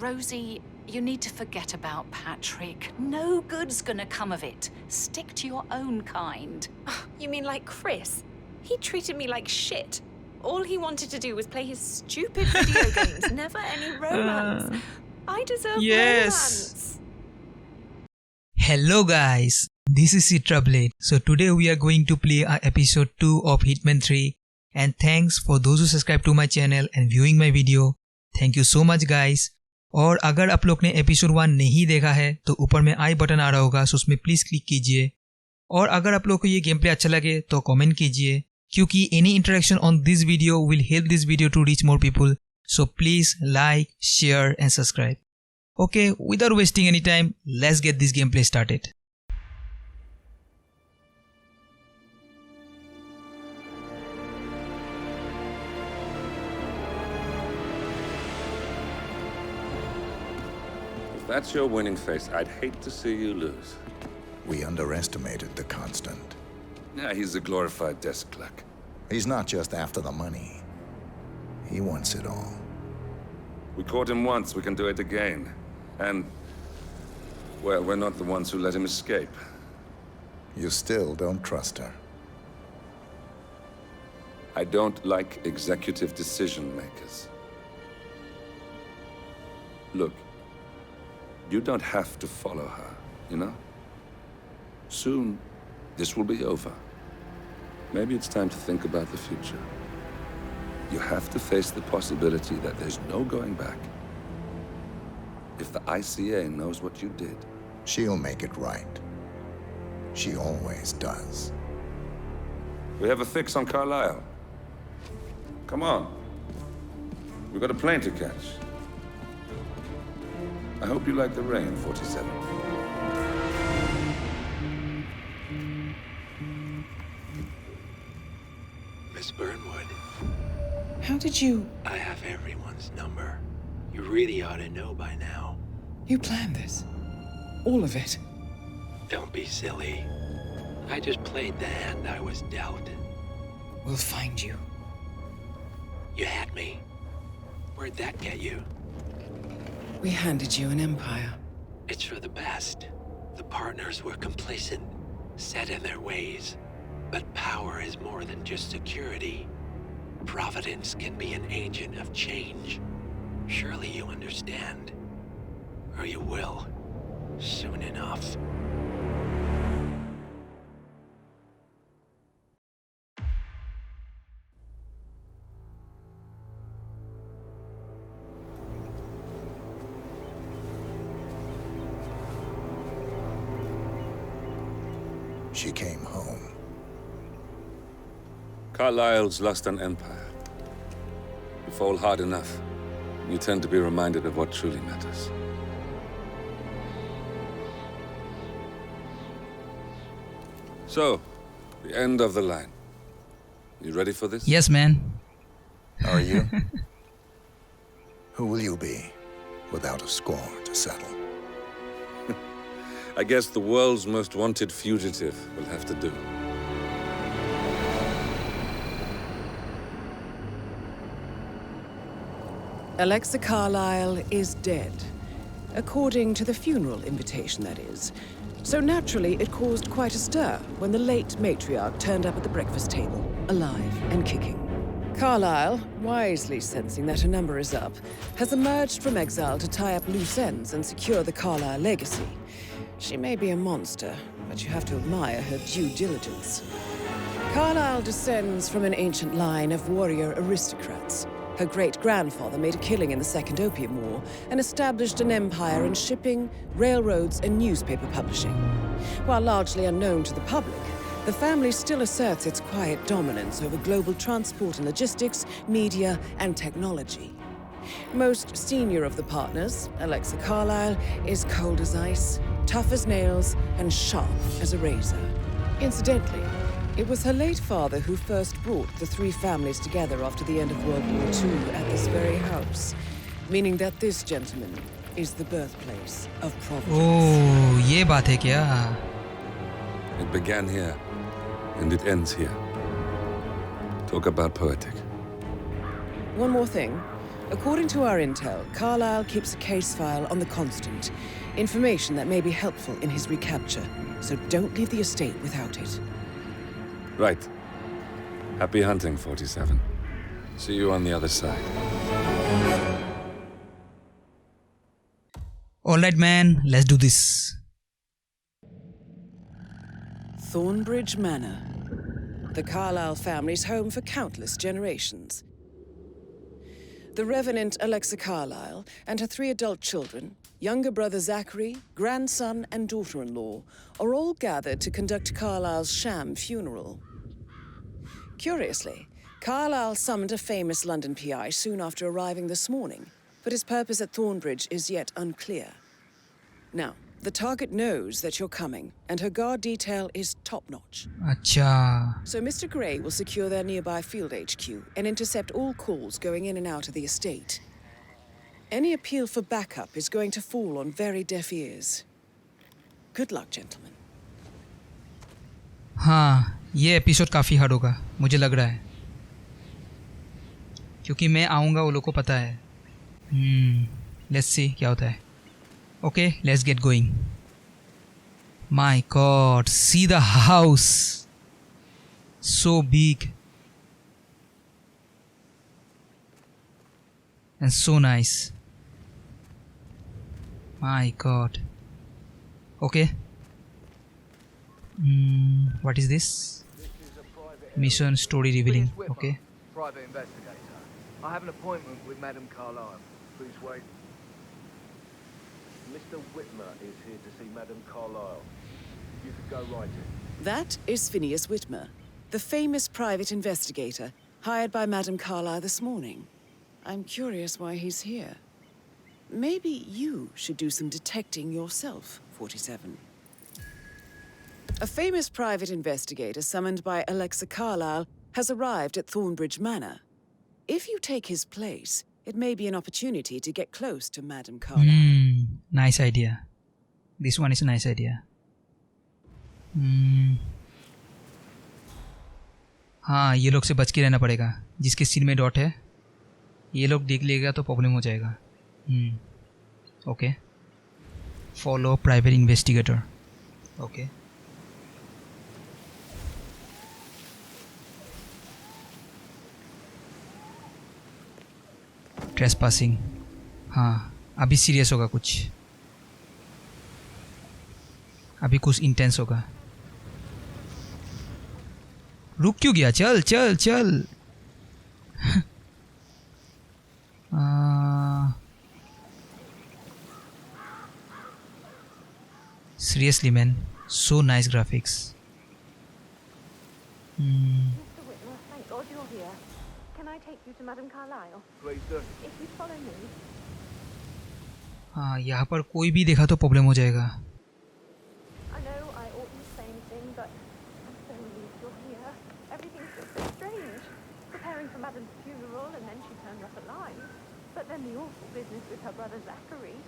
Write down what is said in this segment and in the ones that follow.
Rosie, you need to forget about Patrick. No good's gonna come of it. Stick to your own kind. You mean like Chris? He treated me like shit. All he wanted to do was play his stupid video games, never any romance. I deserve romance. Hello guys, this is Citrablade. So today we are going to play episode 2 of Hitman 3 and thanks for those who subscribe to my channel and viewing my video. Thank you so much guys. और अगर आप लोग ने episode 1 नहीं देखा है तो ऊपर में आई बटन आ रहा होगा, सो उसमें प्लीज क्लिक कीजिए। और अगर आप लोग को ये गेम प्ले अच्छा लगे तो कमेंट कीजिए, क्योंकि any interaction on this video will help this video to reach more people. So please like, share and subscribe. Okay, without wasting any time, let's get this game play started. If that's your winning face, I'd hate to see you lose. We underestimated the Constant. Yeah, he's a glorified desk clerk. He's not just after the money. He wants it all. We caught him once, we can do it again. And, well, we're not the ones who let him escape. You still don't trust her. I don't like executive decision makers. Look, you don't have to follow her, you know? Soon, this will be over. Maybe it's time to think about the future. You have to face the possibility that there's no going back. If the ICA knows what you did, She'll make it right. She always does. we have a fix on Carlisle. Come on. We've got a plane to catch. I hope you like the rain, 47. Miss Burnwood, How did you... I have everyone's number. You really ought to know by now. You planned this? All of it? Don't be silly. I just played the hand I was dealt. We'll find you. You had me. Where'd that get you? We handed you an empire. It's for the best. The partners were complacent, set in their ways. But power is more than just security. Providence can be an agent of change. Surely you understand. Or you will. Soon enough. She came home. Carlisle's lost an empire. You fall hard enough, you tend to be reminded of what truly matters. So, the end of the line. You ready for this? Yes man. Are you? Who will you be without a score to settle? I guess the world's most wanted fugitive will have to do. Alexa Carlisle is dead. According to the funeral invitation, that is. So naturally, it caused quite a stir when the late matriarch turned up at the breakfast table, alive and kicking. Carlisle, wisely sensing that her number is up, has emerged from exile to tie up loose ends and secure the Carlisle legacy. She may be a monster, but you have to admire her due diligence. Carlisle descends from an ancient line of warrior aristocrats. Her great-grandfather made a killing in the Second Opium War and established an empire in shipping, railroads, and newspaper publishing. While largely unknown to the public, the family still asserts its quiet dominance over global transport and logistics, media, and technology. Most senior of the partners, Alexa Carlisle, is cold as ice, tough as nails, and sharp as a razor. Incidentally, it was her late father who first brought the three families together after the end of World War II at this very house, meaning that this gentleman is the birthplace of Providence. Oh, ये बात है क्या? It began here, and it ends here. Talk about poetic. One more thing. According to our intel, Carlyle keeps a case file on the Constant. Information that may be helpful in his recapture. So don't leave the estate without it. Right. Happy hunting, 47. See you on the other side. Alright man, let's do this. Thornbridge Manor. The Carlyle family's home for countless generations. The Revenant Alexa Carlyle and her 3 adult children, younger brother Zachary, grandson and daughter-in-law, are all gathered to conduct Carlyle's sham funeral. Curiously, Carlyle summoned a famous London PI soon after arriving this morning, but his purpose at Thornbridge is yet unclear. Now, the target knows that you're coming, and her guard detail is top-notch. Acha. So Mr. Gray will secure their nearby field HQ and intercept all calls going in and out of the estate. Any appeal for backup is going to fall on very deaf ears. Good luck, gentlemen. हाँ, ये episode काफ़ी hard होगा, मुझे लग रहा है, क्योंकि मैं आऊँगा वो लोग को पता है. लेट्स सी क्या होता है. Okay, let's get going. My God, see the house. So big. And so nice. My God. Okay. What is this? Mission story revealing. Okay. Private investigator. I have an appointment with Madame Carlyle. Please wait. Mr. Whitmer is here to see Madame Carlyle. You could go right in. That is Phineas Whitmer, the famous private investigator hired by Madame Carlyle this morning. I'm curious why he's here. Maybe you should do some detecting yourself, 47. A famous private investigator summoned by Alexa Carlyle has arrived at Thornbridge Manor. If you take his place, it may be an opportunity to get close to Madame Carlyle. Nice idea. This one is a nice idea. हाँ, ये लोग से बच के रहना पड़ेगा. जिसके सिर में डॉट है, ये लोग देख लेगा तो प्रॉब्लम हो जाएगा. Okay. Follow private investigator. Okay. Trespassing. हाँ, अभी सीरियस होगा कुछ. अभी कुछ इंटेंस होगा. रुक क्यों गया? चल चल चल. Seriously man, so nice graphics. Mr. Whitmer, thank God you're here. Can I take you to Madame Carlyle? Please do. If you follow me. हाँ, यहाँ पर कोई भी देखा तो प्रॉब्लम हो जाएगा. I know I oughtn't say anything, but I'm so relieved you're here. Everything feels so strange. Preparing for Madame's funeral, and then she turns up alive. But then the awful business with her brother Zachary,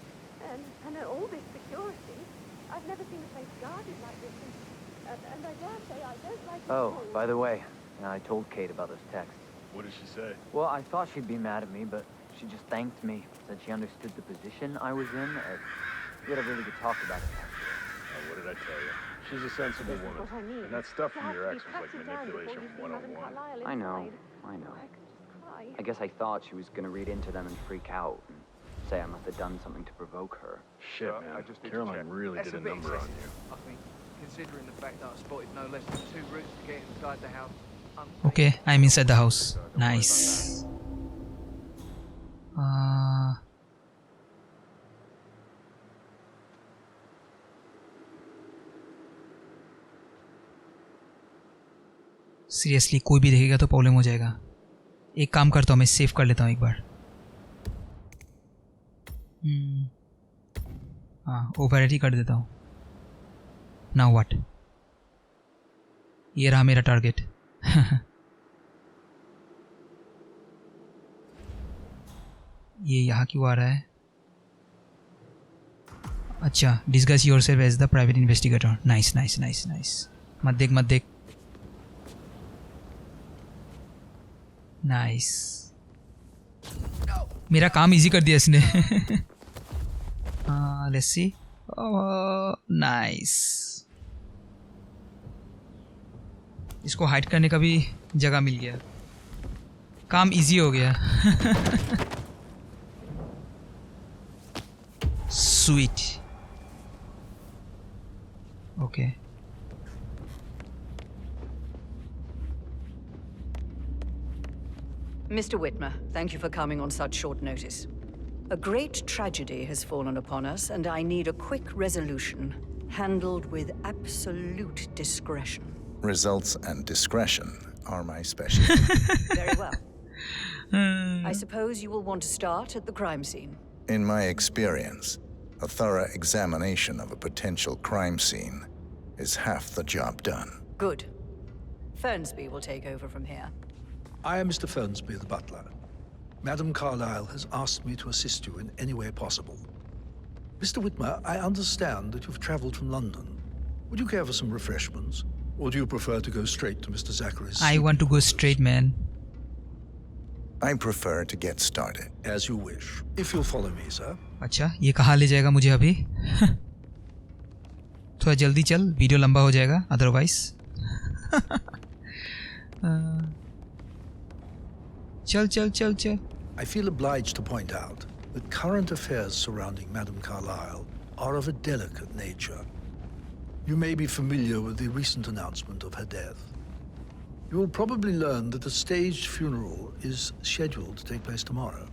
and all this security. I've never seen a place guarded like this, and I dare say I don't like it at all. Oh, by the way, I told Kate about this text. What did she say? Well, I thought she'd be mad at me, but she just thanked me, said she understood the position I was in. We had a really good talk about it. Oh, what did I tell you? She's a sensible This is woman. what I need. And that stuff You from have your to be ex was like patted down before manipulation you see Madame 101. Carlyle I know. inside. I know. I could just cry. I guess I thought she was going to read into them and freak out and say I must have done something to provoke her. Shit, man. Caroline really did a number on you. I think, considering the fact that I spotted no less than 2 routes to get inside the house. Okay, I'm inside the house. Nice. Seriously कोई भी देखेगा तो problem हो जाएगा. एक काम करता हूँ, मैं सेव कर लेता हूँ एक बार. हाँ, ओवरराइट कर देता हूँ. Now what? ये रहा मेरा टारगेट. ये यहाँ क्यों आ रहा है? अच्छा, disguise yourself as the private investigator. Nice nice nice nice. मत देख मत देख. नाइस. मेरा काम इजी कर दिया इसने. Let's see. Nice. इसको हाइड करने का भी जगह मिल गया. काम इजी हो गया. Sweet. Okay. Mr. Whitmer, thank you for coming on such short notice. A great tragedy has fallen upon us, and I need a quick resolution, handled with absolute discretion. Results and discretion are my specialty. Very well. I suppose you will want to start at the crime scene. In my experience, a thorough examination of a potential crime scene is half the job done. Good. Fernsby will take over from here. I am Mr. Fernsby, the butler. Madam Carlyle has asked me to assist you in any way possible. Mr. Whitmer, I understand that you've travelled from London. Would you care for some refreshments? Or do you prefer to go straight to Mr. Zachary's? I want to go straight, man. I prefer to get started. As you wish. If you'll follow me, sir. अच्छा, ये कहाँ ले जाएगा मुझे अभी? थोड़ा जल्दी चल, वीडियो लंबा हो जाएगा, otherwise. चल. I feel obliged to point out that current affairs surrounding Madame Carlyle are of a delicate nature. You may be familiar with the recent announcement of her death. You will probably learn that a staged funeral is scheduled to take place tomorrow.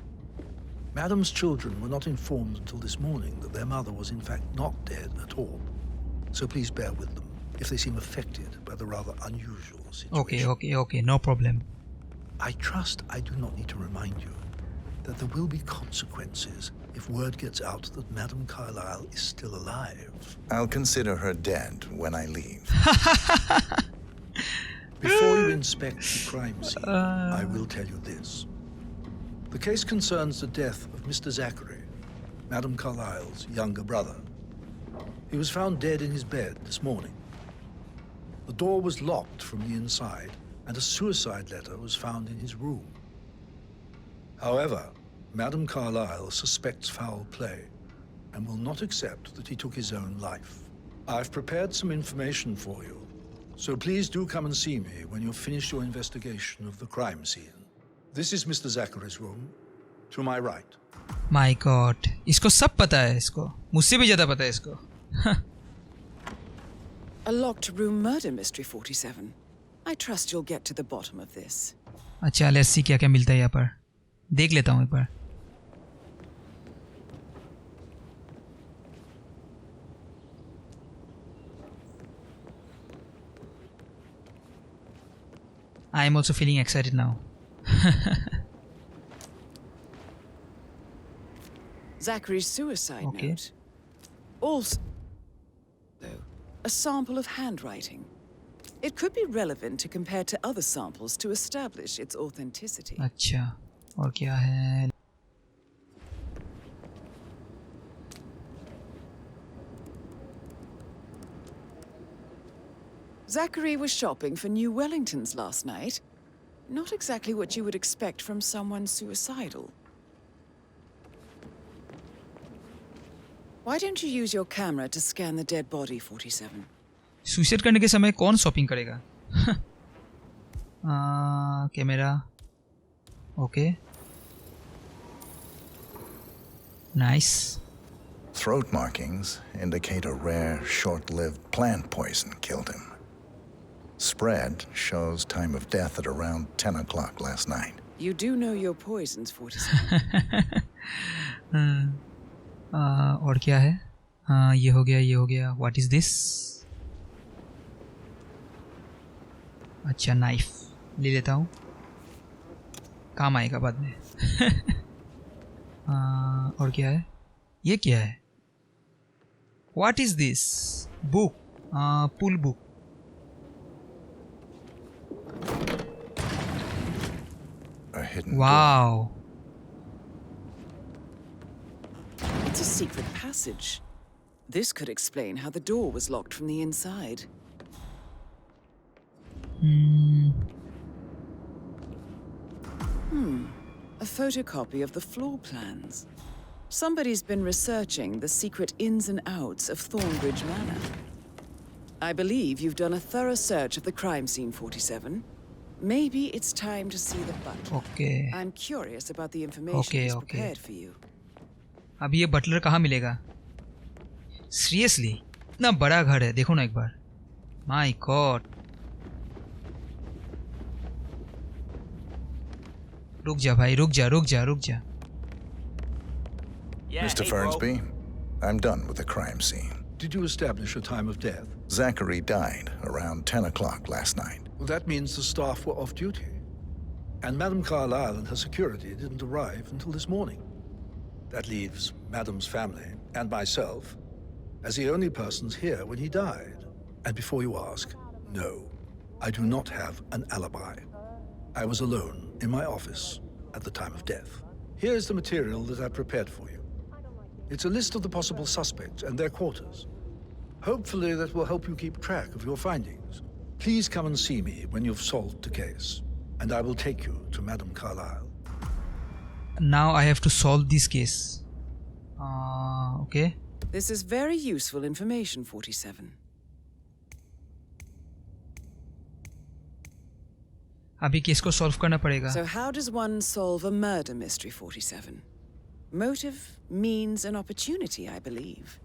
Madame's children were not informed until this morning that their mother was in fact not dead at all. So please bear with them if they seem affected by the rather unusual situation. Okay, no problem. I trust I do not need to remind you that there will be consequences if word gets out that Madame Carlyle is still alive. I'll consider her dead when I leave. Before you inspect the crime scene, I will tell you this. The case concerns the death of Mr. Zachary, Madame Carlyle's younger brother. He was found dead in his bed this morning. The door was locked from the inside, and a suicide letter was found in his room. However, Madame Carlyle suspects foul play and will not accept that he took his own life. I've prepared some information for you, so please do come and see me when you've finished your investigation of the crime scene. This is Mr. Zachary's room, to my right. My God, इसको सब पता है इसको, मुझसे भी ज़्यादा पता है इसको. A locked room murder mystery 47. I trust you'll get to the bottom of this. अच्छा, let's see क्या क्या मिलता है यहाँ पर. देख लेता हूँ एक बार. I am also feeling excited now. Zachary's suicide Okay. note. Also, a sample of handwriting. It could be relevant to compare to other samples to establish its authenticity. अच्छा, और क्या है? Zachary was shopping for new Wellingtons last night. Not exactly what you would expect from someone suicidal. Why don't you use your camera to scan the dead body, 47? Suicide करने के समय कौन shopping करेगा? Camera. Okay. Nice. Throat markings indicate a rare, short-lived plant poison killed him. Spread shows time of death at around 10 o'clock last night. You do know your poisons, 47. और क्या है? ये हो गया. What is this? अच्छा, knife ले लेता हूँ, काम आएगा बाद में. और क्या है? ये क्या है? What is this? Book. Pull book. A hidden Wow. It's a secret passage. This could explain how the door was locked from the inside. A photocopy of the floor plans. Somebody's been researching the secret ins and outs of Thornbridge Manor. I believe you've done a thorough search of the crime scene, 47. Maybe it's time to see the butler. Okay. I'm curious about the information he's prepared for you. अब ये Buttler कहाँ मिलेगा? Seriously, इतना बड़ा घर है, देखो ना एक बार. My God. रुक जा भाई, रुक जा. Yeah, Mr. Fernsby, I'm done with the crime scene. Did you establish a time of death? Zachary died around 10 o'clock last night. Well, that means the staff were off duty. And Madame Carlyle and her security didn't arrive until this morning. That leaves Madame's family and myself as the only persons here when he died. And before you ask, no, I do not have an alibi. I was alone in my office at the time of death. Here's the material that I've prepared for you. It's a list of the possible suspects and their quarters. Hopefully that will help you keep track of your findings. Please come and see me when you've solved the case, and I will take you to Madame Carlyle. Now I have to solve this case. Okay. This is very useful information, 47. अभी case को solve करना पड़ेगा. So how does one solve a murder mystery, 47? Motive, means, and opportunity, I believe.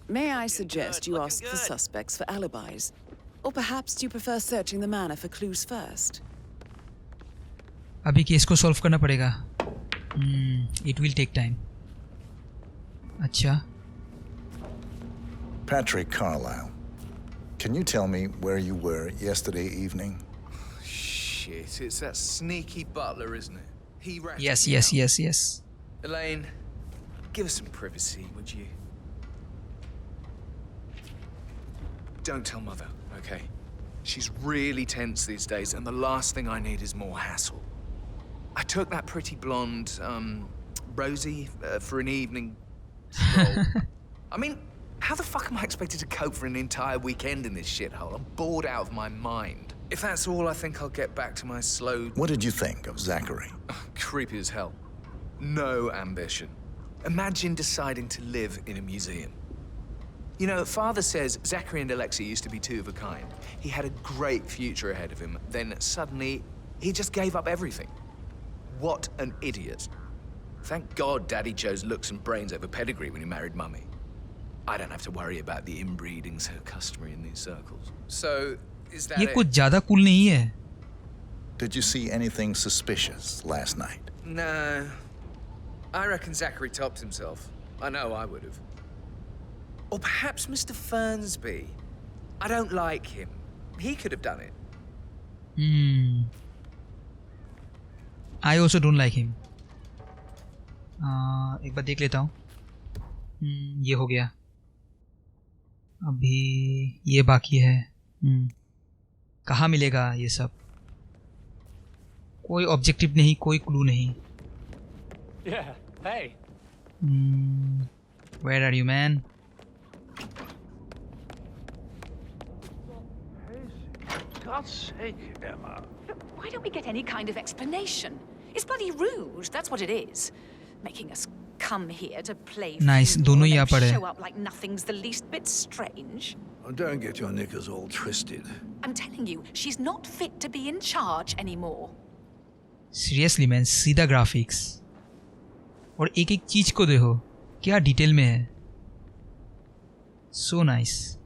May I suggest you ask the suspects for alibis? Or perhaps do you prefer searching the manor for clues first? अभी case को solve करना पड़ेगा. It will take time. अच्छा. Patrick Carlyle, can you tell me where you were yesterday evening? Shit, it's that sneaky butler, isn't it? He ratted Yes. me out. Elaine, give us some privacy, would you? Don't tell Mother, okay? She's really tense these days, and the last thing I need is more hassle. I took that pretty blonde, Rosie, for an evening stroll. I mean, how the fuck am I expected to cope for an entire weekend in this shithole? I'm bored out of my mind. If that's all, I think I'll get back to my slow... What did you think of Zachary? Creepy as hell. No ambition. Imagine deciding to live in a museum. You know, Father says Zachary and Alexei used to be two of a kind. He had a great future ahead of him. Then suddenly, he just gave up everything. What an idiot. Thank God Daddy chose looks and brains over pedigree when he married Mummy. I don't have to worry about the inbreeding so customary in these circles. So, is that ये it? कुछ ज़्यादा cool नहीं है. Did you see anything suspicious last night? No. I reckon Zachary topped himself. I know I would have. Or perhaps Mr. Fernsby. I don't like him. He could have done it. I also don't like him. एक बार देख लेता हूँ. ये हो गया. अभी ये बाकी है. कहाँ मिलेगा ये सब? कोई ऑब्जेक्टिव नहीं, कोई क्लू नहीं. Yeah, hey. Where are you, man? God's sake, Emma. Why don't we get any kind of explanation? It's bloody rude, that's what it is. Making us come here to play Nice, fool दोनों and ही यहाँ पर then है. show up like nothing's the least bit strange. Oh, don't get your knickers all twisted. I'm telling you, she's not fit to be in charge anymore. Seriously, man, सीधा graphics. और एक एक चीज को देखो, क्या डिटेल में है. So nice.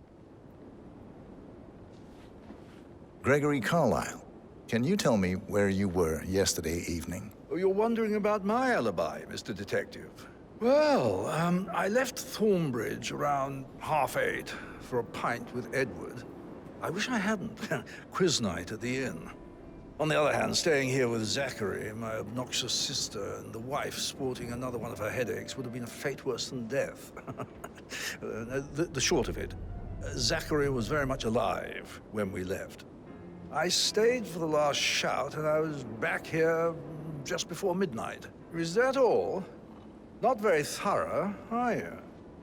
Gregory Carlyle, can you tell me where you were yesterday evening? Oh, you're wondering about my alibi, Mr. Detective. Well, I left Thornbridge around 8:30 for a pint with Edward. I wish I hadn't. Quiz night at the inn. On the other hand, staying here with Zachary, my obnoxious sister, and the wife sporting another one of her headaches would have been a fate worse than death. The short of it, Zachary was very much alive when we left. I stayed for the last shout, and I was back here just before midnight. Is that all? Not very thorough, are you?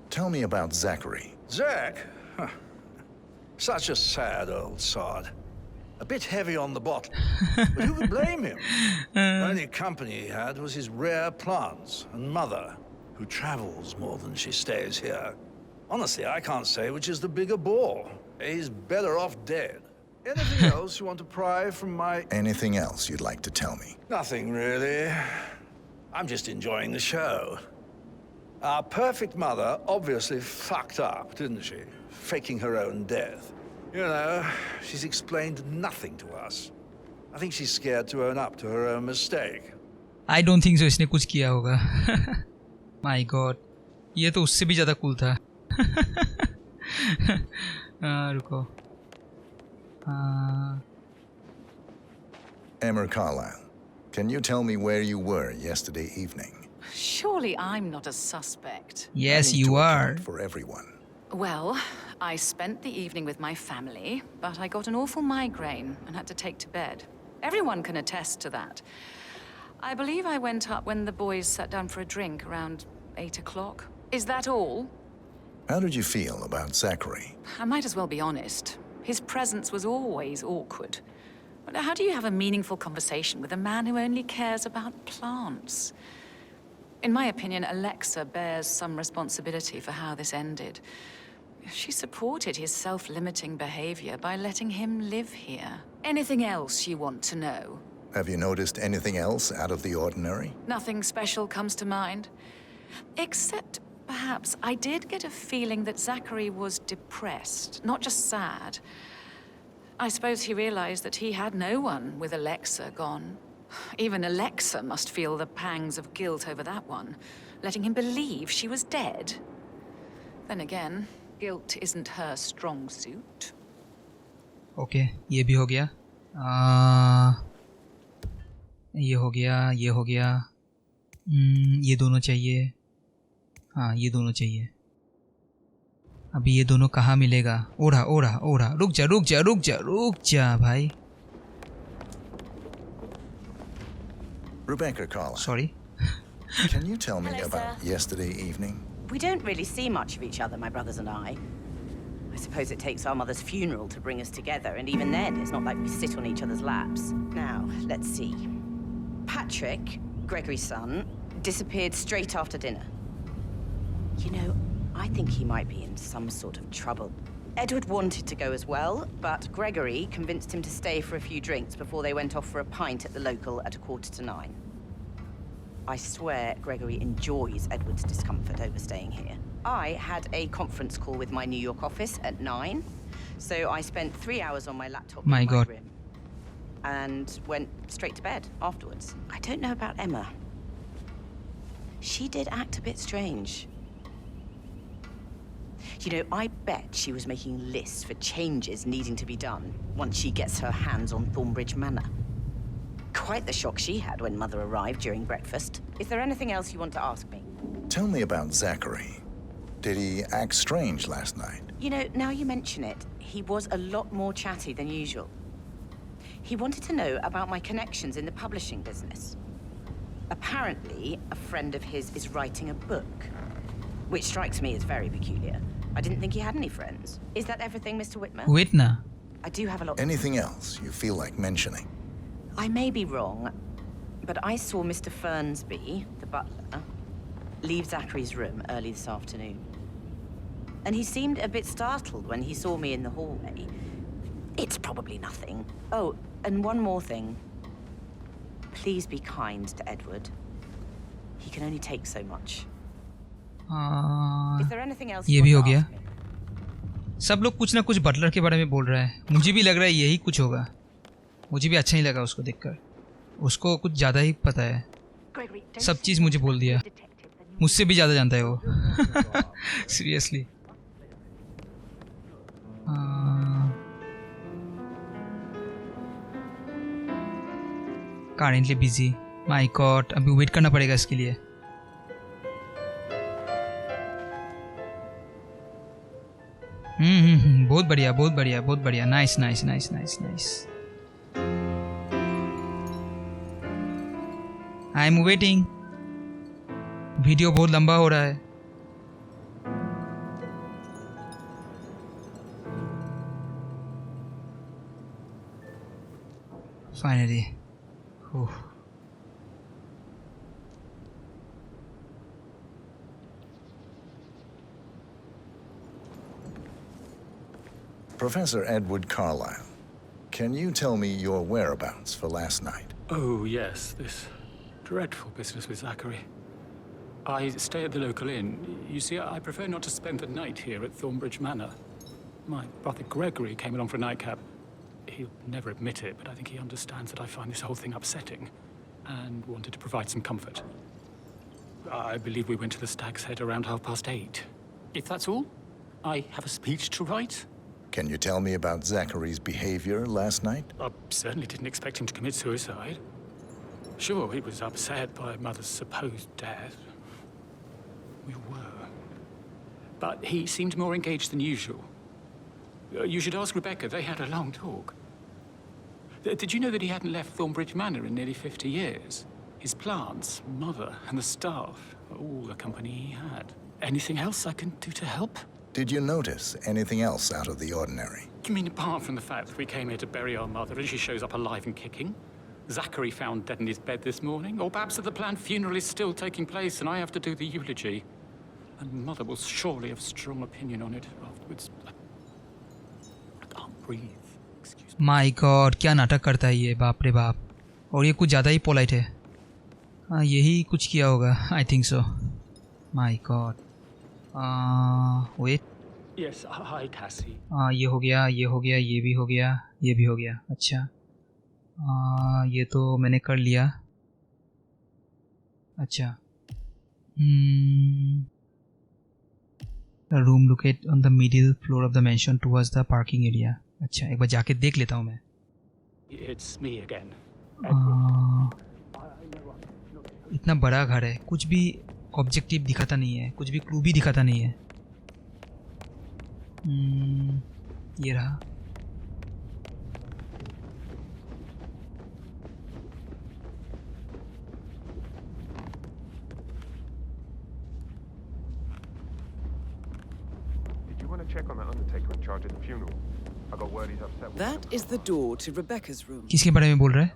Tell me about Zachary. Zach? Huh. Such a sad old sod. A bit heavy on the bottle, but who could blame him? The only company he had was his rare plants and mother, who travels more than she stays here. Honestly, I can't say which is the bigger bore. He's better off dead. Anything else you want to pry from my... Anything else you'd like to tell me? Nothing, really. I'm just enjoying the show. Our perfect mother obviously fucked up, didn't she? Faking her own death. You know, she's explained nothing to us. I think she's scared to own up to her own mistake. I don't think so. इसने कुछ किया होगा. My God, ये तो उससे भी ज़्यादा cool था. रुको. Emmer Carlyle, can you tell me where you were yesterday evening? Surely I'm not a suspect. Yes, I need you to are. account for everyone. Well, I spent the evening with my family, but I got an awful migraine and had to take to bed. Everyone can attest to that. I believe I went up when the boys sat down for a drink around 8 o'clock. Is that all? How did you feel about Zachary? I might as well be honest. His presence was always awkward. But how do you have a meaningful conversation with a man who only cares about plants? In my opinion, Alexa bears some responsibility for how this ended. She supported his self-limiting behavior by letting him live here. Anything else you want to know? Have you noticed anything else out of the ordinary? Nothing special comes to mind. Except, perhaps, I did get a feeling that Zachary was depressed, not just sad. I suppose he realized that he had no one with Alexa gone. Even Alexa must feel the pangs of guilt over that one, letting him believe she was dead. Then again, guilt isn't her strong suit. Okay, ये भी हो गया. ये हो गया, ये हो गया. ये दोनों चाहिए. हाँ, ये दोनों चाहिए. अभी ये दोनों कहाँ मिलेगा? ओढ़ा ओढ़ा ओढ़ा. रुक जा रुक जा रुक जा रुक जा भाई. Rebecca Carlyle. Sorry. Can you tell me Hello, about sir. yesterday evening? We don't really see much of each other, my brothers and I. I suppose it takes our mother's funeral to bring us together, and even then, it's not like we sit on each other's laps. Now, let's see. Patrick, Gregory's son, disappeared straight after dinner. You know, I think he might be in some sort of trouble. Edward wanted to go as well, but Gregory convinced him to stay for a few drinks before they went off for a pint at the local at 9:15. I swear Gregory enjoys Edward's discomfort over staying here. I had a conference call with my New York office at 9, so I spent 3 hours on my laptop My in my God. room and went straight to bed afterwards. I don't know about Emma. She did act a bit strange. You know, I bet she was making lists for changes needing to be done once she gets her hands on Thornbridge Manor. Quite the shock she had when Mother arrived during breakfast. Is there anything else you want to ask me? Tell me about Zachary. Did he act strange last night? You know, now you mention it, he was a lot more chatty than usual. He wanted to know about my connections in the publishing business. Apparently, a friend of his is writing a book, which strikes me as very peculiar. I didn't think he had any friends. Is that everything, Mr. Whitmer? Whitner. I do have a lot... Anything else you feel like mentioning? I may be wrong, but I saw Mr. Fernsby, the butler, leave Zachary's room early this afternoon. And he seemed a bit startled when he saw me in the hallway. It's probably nothing. Oh, and one more thing. Please be kind to Edward. He can only take so much. Is there anything else ये you भी हो want to गया. ask me? सब लोग कुछ ना कुछ Buttler के बारे में बोल रहा है. मुझे भी लग रहा है यही कुछ होगा. मुझे भी अच्छा नहीं लगा उसको देखकर. उसको कुछ ज़्यादा ही पता है. सब चीज़ मुझे बोल दिया. मुझसे भी ज़्यादा जानता है वो. Seriously. Currently busy. My God, अभी वेट करना पड़ेगा इसके लिए. बहुत बढ़िया बहुत बढ़िया बहुत बढ़िया. Nice nice nice nice nice. I am waiting. Video बहुत लंबा हो रहा है. Finally. Professor Edward Carlyle, can you tell me your whereabouts for last night? Oh, yes, this dreadful business with Zachary. I stay at the local inn. You see, I prefer not to spend the night here at Thornbridge Manor. My brother Gregory came along for a nightcap. He'll never admit it, but I think he understands that I find this whole thing upsetting and wanted to provide some comfort. I believe we went to the Stag's Head around 8:30. If that's all, I have a speech to write. Can you tell me about Zachary's behavior last night? I certainly didn't expect him to commit suicide. Sure, he was upset by Mother's supposed death. We were. But he seemed more engaged than usual. You should ask Rebecca. They had a long talk. Did you know that he hadn't left Thornbridge Manor in nearly 50 years? His plants, Mother, and the staff, all the company he had. Anything else I can do to help? Did you notice anything else out of the ordinary? You mean apart from the fact that we came here to bury our mother and she shows up alive and kicking? Zachary found dead in his bed this morning? Or perhaps that the planned funeral is still taking place and I have to do the eulogy? And Mother will surely have strong opinion on it afterwards. I can't breathe. Excuse me. My God, क्या नाटक करता है ये, बाप रे बाप. और ये कुछ ज़्यादा ही पोलाइट है. हाँ, यही कुछ किया होगा. I think so. My God. Wait. Yes, hi Cassie. ये हो गया, ये हो गया, ये भी हो गया, ये भी हो गया. अच्छा. ये तो मैंने कर लिया. अच्छा. The room located on the middle floor of the mansion towards the parking area. अच्छा, एक बार जाके देख लेता हूँ मैं. It's me again. इतना बड़ा घर है, कुछ भी ऑब्जेक्टिव दिखाता नहीं है, कुछ भी क्लू भी दिखाता नहीं है. ये रहा. Check on that undertaker in charge of the funeral. I got word he's upset with That is the door to Rebecca's room. किसके बारे में बोल रहा है?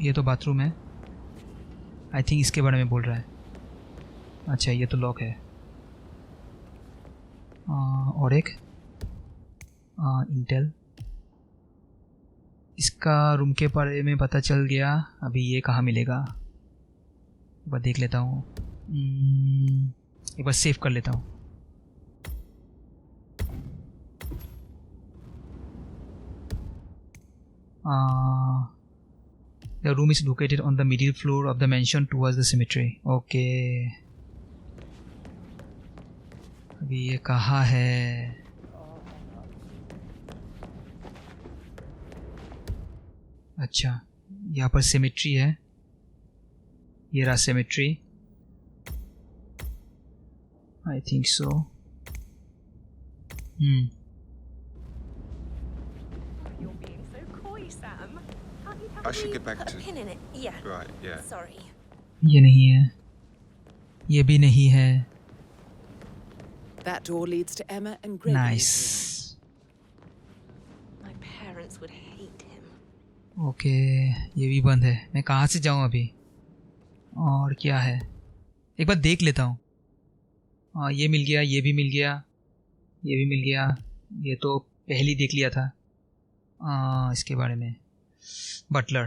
ये तो बाथरूम है. आई थिंक इसके बारे में बोल रहा है. अच्छा, ये तो लॉक है. और एक इंटेल. इसका रूम के बारे में पता चल गया. अभी ये कहाँ मिलेगा? एक बार देख लेता हूँ. एक बार सेव कर लेता हूँ. The room is located on the middle floor of the mansion towards the cemetery. Okay. अभी ये कहाँ है? अच्छा, यहाँ पर cemetery है. ये रहा cemetery. I think so. You're being so coy, Sam. Can't you tell I should me? get back Put to... a pin in it. Yeah. Right, yeah. Sorry. ये नहीं है. ये भी नहीं है. That door leads to Emma and Gregory's Nice. My parents would hate him. Okay, ये भी बंद है. मैं कहाँ से जाऊँ अभी? और क्या है? एक बार देख लेता हूँ. ये मिल गया, ये भी मिल गया, ये भी मिल गया. ये तो पहले देख लिया था. इसके बारे में. Butler.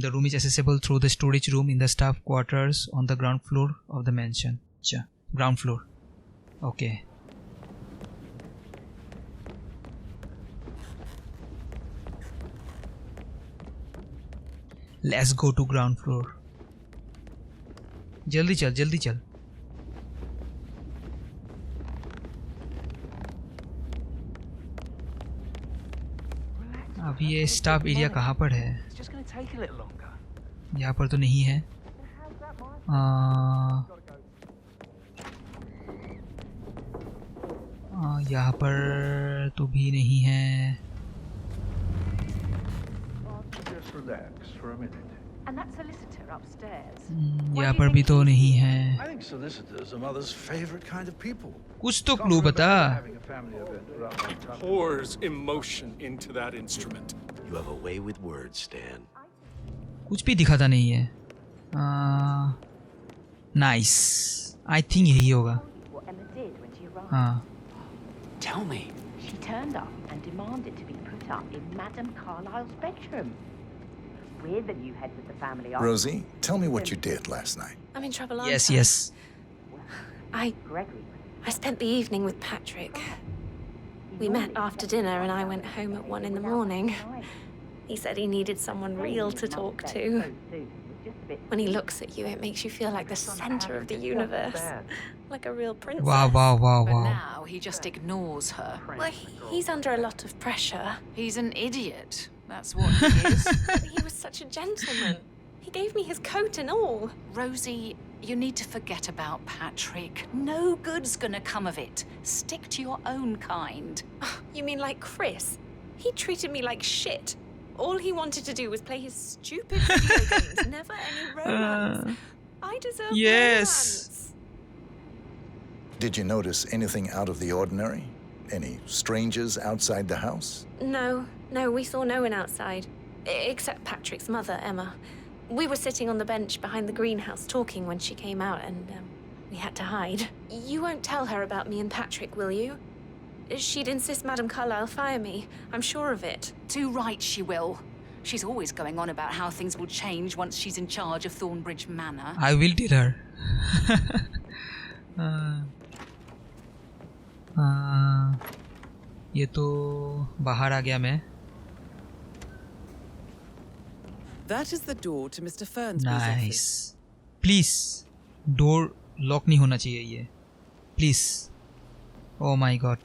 The room is accessible through the storage room in the staff quarters on the ground floor of the mansion. अच्छा, ground floor. Okay. Let's go to ground floor. जल्दी चल, जल्दी चल. अब ये स्टाफ एरिया कहाँ पर है? यहाँ पर तो नहीं है. यहाँ पर तो भी नहीं है. Just relax for a minute. And that solicitor upstairs. यहाँ पर भी तो नहीं है. I think solicitors are Mother's favorite kind of people. कुछ तो क्लू बता. Having a family event around that time. Pours emotion into that instrument. You have a way with words, Stan. कुछ भी दिखाता नहीं है. Nice. I think यही होगा. What Emma did when she arrived. हाँ. Tell me. She turned up and demanded to be put up in Madame Carlyle's bedroom. We're the new heads of the family. Rosie, tell me what you did last night. I'm in trouble, aren't Yes, I? yes. I spent the evening with Patrick. We met after dinner and I went home at 1 a.m. He said he needed someone real to talk to. When he looks at you, it makes you feel like the center of the universe. Like a real princess. Wow, wow, wow, But wow. now he just ignores her. Well, he's under a lot of pressure. He's an idiot. That's what he is. But he was such a gentleman. He gave me his coat and all. Rosie, you need to forget about Patrick. No good's gonna come of it. Stick to your own kind. You mean like Chris? He treated me like shit. All he wanted to do was play his stupid video games. Never any romance. I deserve romance. Did you notice anything out of the ordinary? Any strangers outside the house? No, we saw no one outside. Except Patrick's mother, Emma. We were sitting on the bench behind the greenhouse talking when she came out and we had to hide. You won't tell her about me and Patrick, will you? She'd insist Madame Carlyle fire me. I'm sure of it. Too right she will. She's always going on about how things will change once she's in charge of Thornbridge Manor. I will tell her. ये तो बाहर आ गया मैं. That is the door to Mr. Fernsby's Nice. office. Please, door lock नहीं होना चाहिए ये. Please. Oh my God.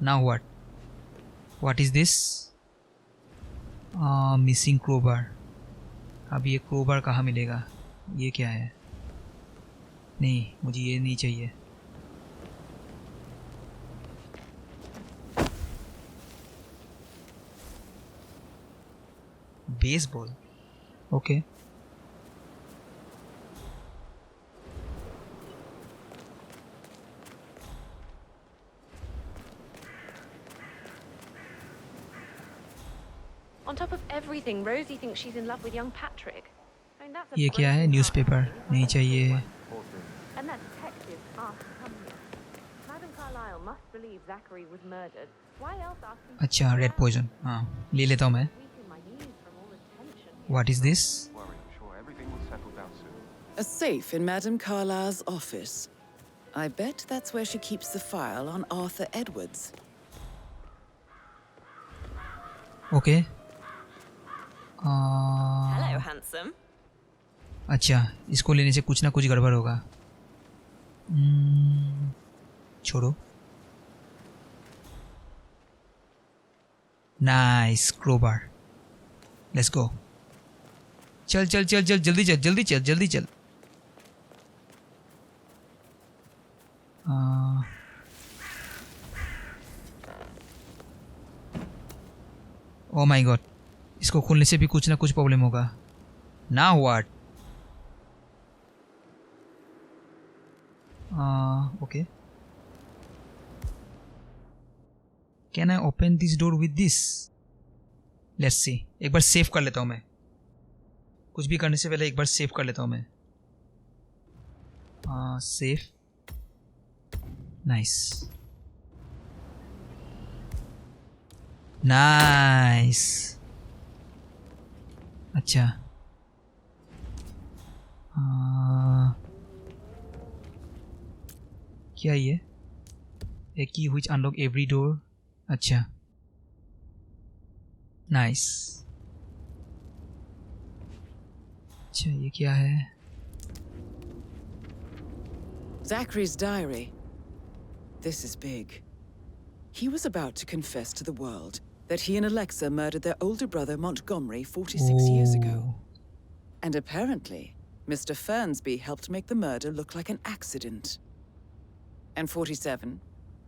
Now what? What is this? Missing crowbar. अब ये crowbar कहाँ मिलेगा? ये क्या है? नहीं, मुझे ये नहीं चाहिए. Baseball. Okay. On top of everything, Rosie thinks she's in love with young Patrick. I mean, that's a ये क्या है? Newspaper. नहीं चाहिए. And that detective asked to come here. Madame Carlyle must believe Zachary was murdered. Why else ask him? अच्छा, red poison. हाँ, ले लेता हूँ मैं. What is this? Worry, I'm sure everything will settle down soon. A safe in Madame Carlyle's office. I bet that's where she keeps the file on Arthur Edwards. Okay. Hello, handsome. अच्छा, इसको लेने से कुछ ना कुछ गड़बड़ होगा. छोड़ो. Nice crowbar. Let's go. चल चल चल चल जल्दी चल जल्दी चल जल्दी चल. Oh my God. इसको खोलने से भी कुछ ना कुछ प्रॉब्लम होगा. Now what? Okay. Can I open this door with this? Let's see. एक बार सेव कर लेता हूँ मैं. कुछ भी करने से पहले एक बार सेव कर लेता हूँ मैं. सेव. Nice. Nice. अच्छा. क्या ये? A key which unlock every door. अच्छा. Nice. अच्छा ये क्या है? Zachary's diary. This is big. He was about to confess to the world that he and Alexa murdered their older brother Montgomery 46 years ago. And apparently, Mr. Fernsby helped make the murder look like an accident. And 47,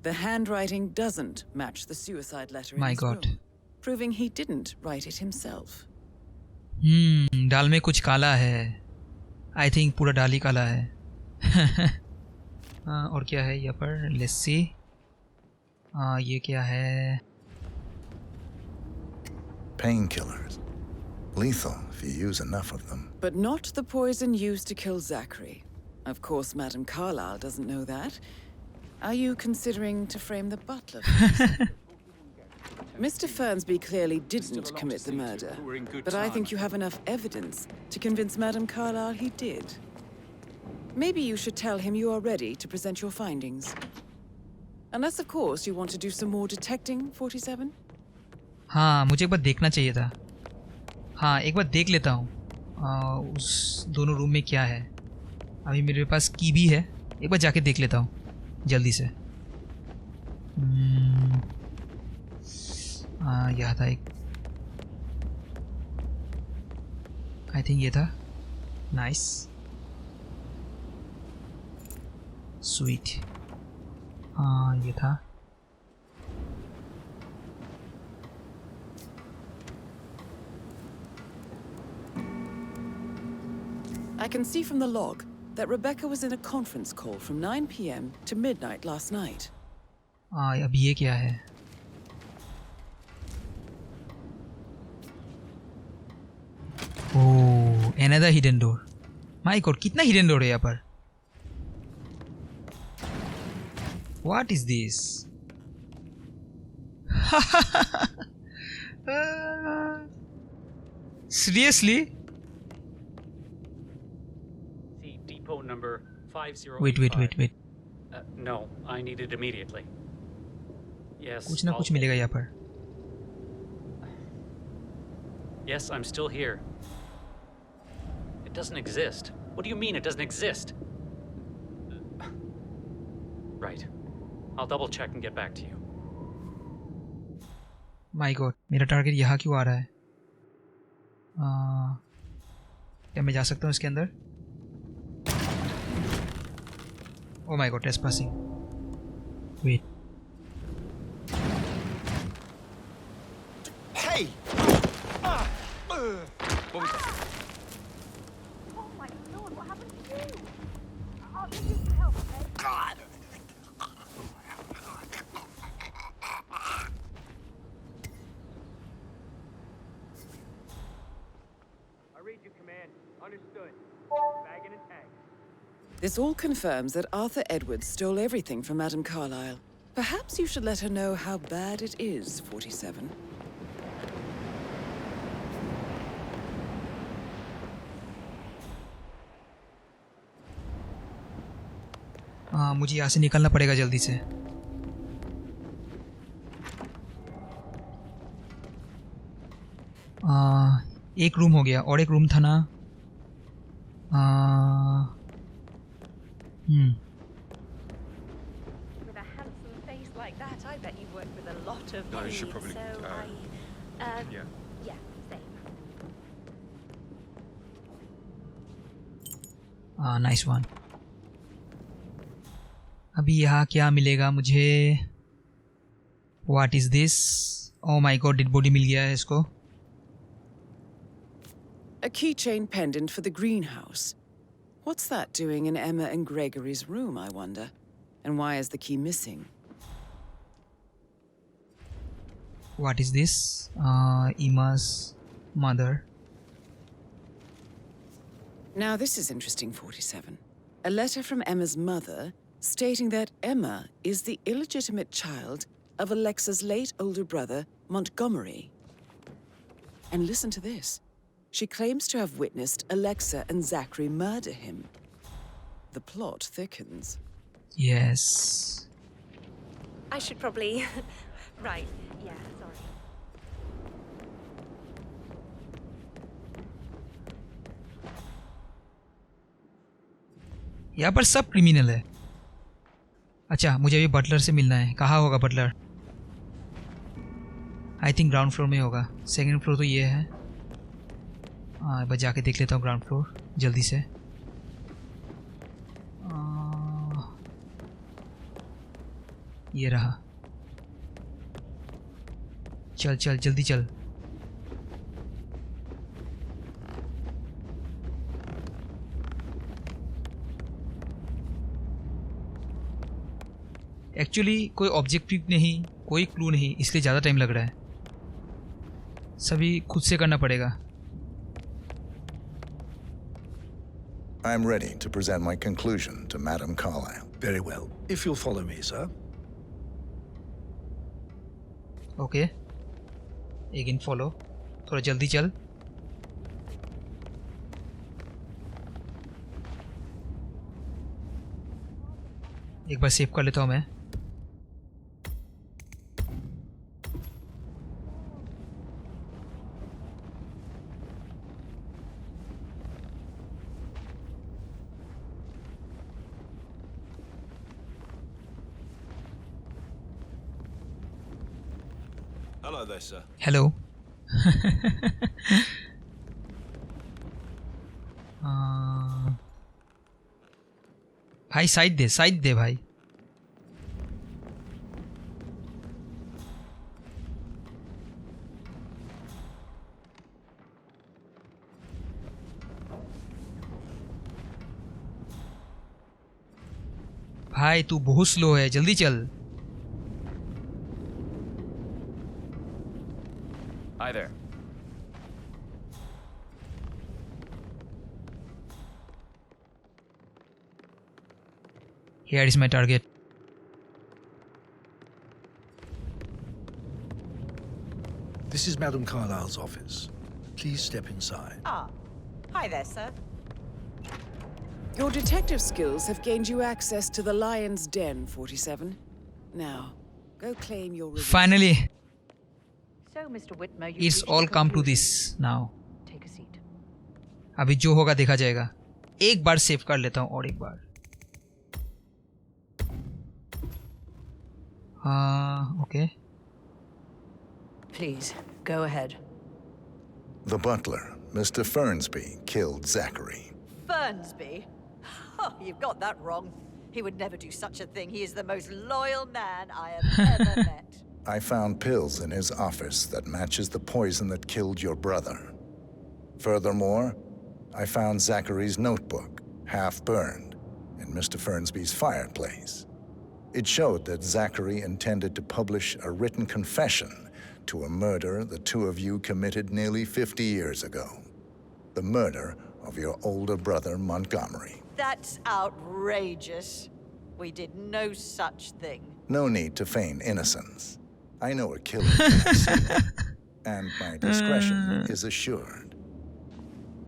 the handwriting doesn't match the suicide letter in My his God. room, proving he didn't write it himself. दाल में कुछ काला है. I think पूरा दाल ही काला है. और क्या है यहाँ पर? Let's see. ये क्या है? Painkillers. Lethal if you use enough of them. But not the poison used to kill Zachary. Of course, Madame Carlyle doesn't know that. Are you considering to frame the butler? Mr. Fernsby clearly didn't commit the murder, but I think you have enough evidence to convince Madame Carlyle he did. Maybe you should tell him you are ready to present your findings. Unless, of course, you want to do some more detecting, 47? हाँ, मुझे एक बार देखना चाहिए था. हाँ, एक बार देख लेता हूँ उस दोनों रूम में क्या है. अभी मेरे पास की भी है, एक बार जाके देख लेता हूँ जल्दी से. यह था एक. आई थिंक ये था. नाइस. स्वीट. हाँ, ये था. I can see from the log that Rebecca was in a conference call from 9 p.m. to midnight last night. अब ये क्या है? Oh, another hidden door. My God, कितना hidden door है यहाँ पर? What is this? Seriously? See depot number 5085. Wait. No, I need it immediately. Yes. कुछ ना कुछ मिलेगा यहाँ पर. Yes, I'm still here. It doesn't exist. What do you mean it doesn't exist? Right. I'll double check and get back to you. My God, मेरा target यहाँ क्यों आ रहा है? क्या मैं जा सकता हूँ इसके अंदर? Oh my God, trespassing. Wait. Hey! What was that? Oh my lord, what happened to you? I'll give you some help, okay? God! I read you, Command. Understood. Bagging and tagging. This all confirms that Arthur Edwards stole everything from Madame Carlyle. Perhaps you should let her know how bad it is, 47. मुझे यहाँ से निकलना पड़ेगा जल्दी से. एक room हो गया और एक रूम था ना. With a handsome face like that, I bet you work with a lot of No, you should ladies, probably, so yeah. yeah, same. Nice one. अभी यहाँ क्या मिलेगा मुझे? What is this? Oh my god, dead body मिल गया है इसको. A keychain pendant for the greenhouse. What's that doing in Emma and Gregory's room, I wonder? And why is the key missing? What is this? Emma's mother. Now this is interesting, 47. A letter from Emma's mother stating that Emma is the illegitimate child of Alexa's late older brother, Montgomery. And listen to this. She claims to have witnessed Alexa and Zachary murder him. The plot thickens. Yes. I should probably... right, yeah, sorry. यहाँ पर सब criminal है. अच्छा, मुझे अभी Buttler से मिलना है. कहाँ होगा butler? I think ground floor में होगा. सेकंड फ्लोर तो ये है. एक बार जाके देख लेता हूँ ग्राउंड फ्लोर जल्दी से. ये रहा. चल चल जल्दी चल. एक्चुअली कोई ऑब्जेक्टिव नहीं, कोई क्लू नहीं, इसलिए ज़्यादा टाइम लग रहा है. सभी खुद से करना पड़ेगा. I'm ready to present my conclusion to Madame Carlyle. Very well. If you'll follow me, sir. Okay, again follow. थोड़ा जल्दी चल. एक बार सेव कर लेता हूँ मैं. Hello there, sir. हेलो. भाई साइड दे भाई. भाई तू बहुत स्लो है, जल्दी चल. Hi there. Here is my target. This is Madame Carlyle's office. Please step inside. Ah, hi there, sir. Your detective skills have gained you access to the Lion's Den, 47. Now, go claim your reward. Finally, So, Mr. Whitmer, you it's reached all a come to conclusion. this now. Take a seat. अभी जो होगा देखा जाएगा. एक बार save कर लेता हूँ और एक बार. Okay. Please, go ahead. The butler, Mr. Fernsby, killed Zachary. Fernsby? Oh, you've got that wrong. He would never do such a thing. He is the most loyal man I have ever met. I found pills in his office that matches the poison that killed your brother. Furthermore, I found Zachary's notebook, half burned, in Mr. Fernsby's fireplace. It showed that Zachary intended to publish a written confession to a murder the two of you committed nearly 50 years ago. The murder of your older brother, Montgomery. That's outrageous. We did no such thing. No need to feign innocence. I know a killer when I see one, and my discretion is assured.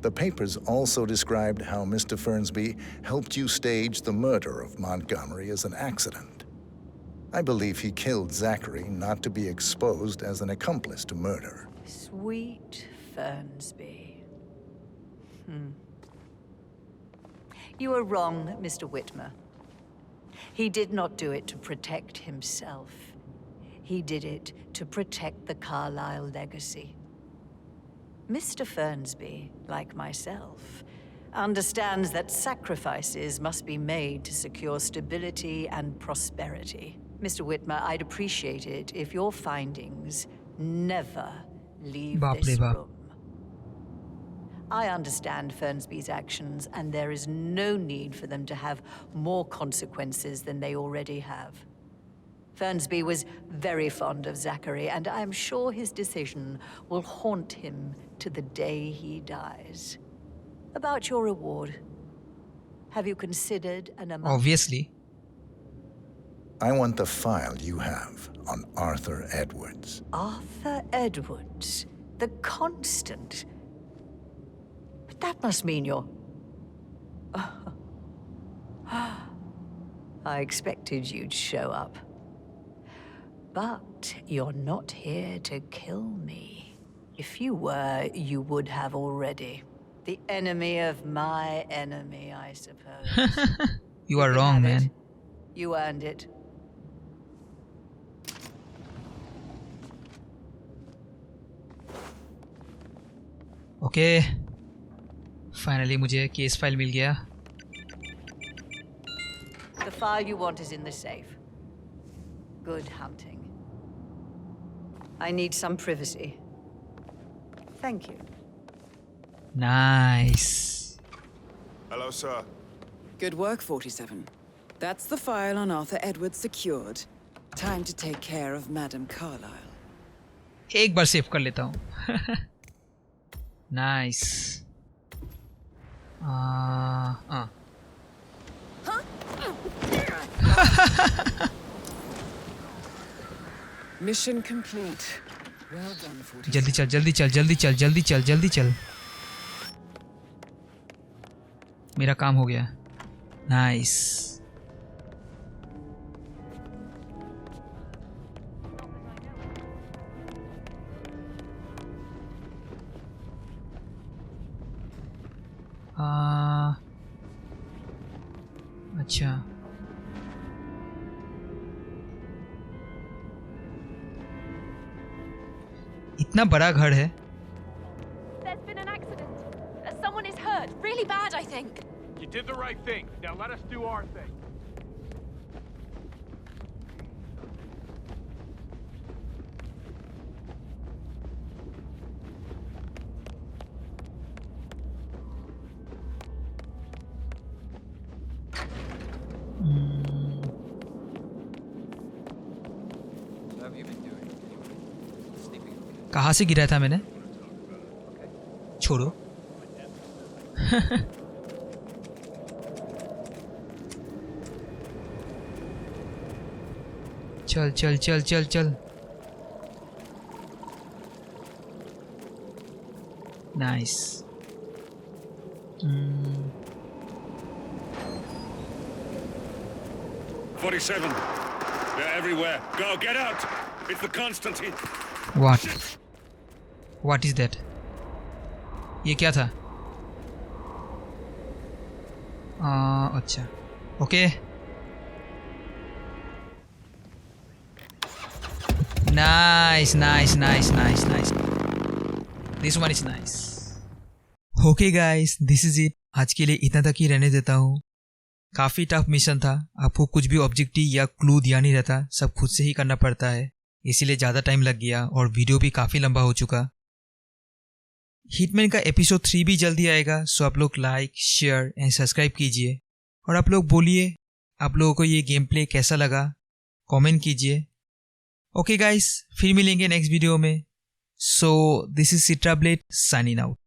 The papers also described how Mr. Fernsby helped you stage the murder of Montgomery as an accident. I believe he killed Zachary not to be exposed as an accomplice to murder. Sweet Fernsby. You are wrong, Mr. Whitmer. He did not do it to protect himself. He did it to protect the Carlyle legacy. Mr. Fernsby, like myself, understands that sacrifices must be made to secure stability and prosperity. Mr. Whitmer, I'd appreciate it if your findings never leave this room. I understand Fernsby's actions, and there is no need for them to have more consequences than they already have. Fernsby was very fond of Zachary, and I am sure his decision will haunt him to the day he dies. About your reward, have you considered an amount? Obviously. I want the file you have on Arthur Edwards. Arthur Edwards, the Constant. But that must mean you're... I expected you'd show up. But you're not here to kill me. If you were, you would have already. The enemy of my enemy, I suppose. You are wrong, man. You earned it. Okay. Finally, मुझे case file मिल गया. The file you want is in the safe. Good hunting. I need some privacy. Thank you. Nice. Hello, sir. Good work, 47. That's the file on Arthur Edwards secured. Time to take care of Madame Carlyle. एक बार save कर लेता हूँ. Nice. Mission complete. Well done, 46. जल्दी चल जल्दी चल जल्दी चल जल्दी चल जल्दी चल. मेरा काम हो गया. नाइस. अच्छा. इतना बड़ा घर है. There's been an accident. Someone is hurt. Really bad, I think. You did the right thing. Now let us do our thing. कहाँ से गिरा था मैंने? छोड़ो. चल चल चल चल चल. Nice. 47. They're everywhere. Go, get out! It's the Constantine. What? What is that? ये क्या था? अच्छा. Okay. Nice, nice, nice, nice, nice. This one is nice. Okay guys, this is it. आज के लिए इतना तक ही रहने देता हूँ. काफ़ी टफ मिशन था. आपको कुछ भी ऑब्जेक्टिव या क्लू दिया नहीं रहता, सब खुद से ही करना पड़ता है. इसीलिए ज़्यादा टाइम लग गया और वीडियो भी काफ़ी लंबा हो चुका. हिटमैन का एपिसोड 3 भी जल्दी आएगा, सो आप लोग लाइक, शेयर एंड सब्सक्राइब कीजिए. और आप लोग बोलिए आप लोगों को ये गेम प्ले कैसा लगा, कमेंट कीजिए. ओके गाइस, फिर मिलेंगे नेक्स्ट वीडियो में. सो दिस इज सिट्राब्लेड साइनिंग आउट.